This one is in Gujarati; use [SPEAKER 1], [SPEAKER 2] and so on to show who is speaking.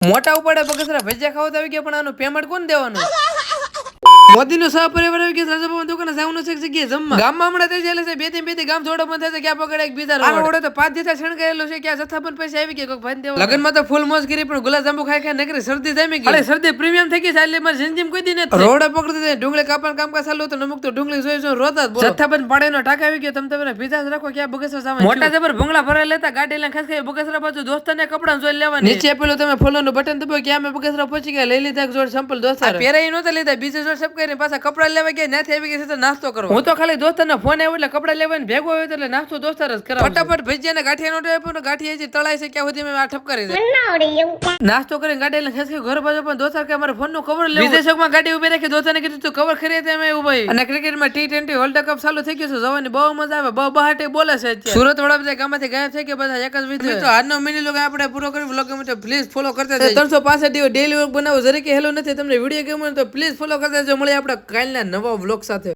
[SPEAKER 1] મોટા ઉપાડે બગસરા ભજીયા ખાવા તો આવી ગયા, પણ આનું પેમેન્ટ કોણ દેવાનું? મોદીનો સહપરિવાર આવી ગયા રાજાબાબુ દુકાને જવાનું છે જગ્યાએ જમવા. ગામમાં હમણાં તે ચાલે છે બે થી ગામ જોડો બંધ થાય છે, ક્યાં પકડે એક બીજા રોડ તો 5 જેટલા શણગાયેલો છે, ક્યાં જથ્થાબંધ પૈસા આવી ગયા કોઈ ભાઈ દેવા. લગનમાં તો ફૂલ મોજ કરી, પણ ગુલાબ જાંબુ ખાઈ નકરી શરદી જામી ગઈ. અરે શરદી પ્રીમિયમ થઈ ગઈ છે, એટલે મારી જિંદગી કોઈ દી નથી. રોડ પકડી દે ડુંગળી કાપવાનું કામકાજ ચાલુ તો નમુક તો ડુંગળી જોઈ રોતા જ. જથ્થાબંધ પાડેનો ટાકા આવી ગયો, તમે બીજા જ રાખો, ક્યાં બગસરા જવાનું. મોટા જબર ભંગલા ભરાઈ લેતા ગાડી લઈને ખાસ કરી બગસરા બાજુ દોસ્તાને કપડા જોઈ લેવા. નીચે પેલું તમે ફોલોનું બટન દબાવો, ક્યાં અમે બગસરા પહોંચી ગયા, લઈ લીધા એક જોડ સંપલ દોસ્તાર. પહેરાઈ નહોતા લીધા, બીજે જોડ સબ કરીને પાછા કપડા લેવા ગયા, નાથી આવી ગયા તો નાસ્તો કરો. હું તો ખાલી દોસ્તારનો ફોન આવ્યો એટલે કપડા લેવા ભેગો આવ્યો એટલે નાસ્તો દોસ્તાર જ કરાવ. ફટાફટ ભજીયા ને ગાંઠિયા નો આપ્યો, ગાંઠિયા જે તળાય છે ક્યાં સુધી મેં આ ઠપકારી દે. નાસ્તો કરીને ગાડી લઈને ખેંચી ઘર બાજુ, પણ દોસ્તાર કે અમારે ફોન નું કવર લેવું. વિદેશોમાં ગાડી ઉભી રાખી, દોસ્તારને કીધું તું કવર ખરીદે એમ એવું ભાઈ. અને ક્રિકેટમાં T20 વર્લ્ડ કપ ચાલુ થઈ ગયું છે, જવાની બહુ મજા આવે, બહુ બહાટે બોલે છે. સુરત વાળા બધા ગામમાંથી ગાયબ થઈ ગયા, બધા એક જ વિડિયો. તો આજનો મિની લોગ આપણે પૂરો કરી. વ્લોગ ગમે તો પ્લીઝ ફોલો કરતા જજો. 365 ડેલી વ્લોગ બનાવો જરીકે હેલો નથી. તમને વિડિયો ગમ્યો તો પ્લીઝ ફોલો કરતા જજો. મળીએ આપણે કાલના નવા વ્લોગ સાથે.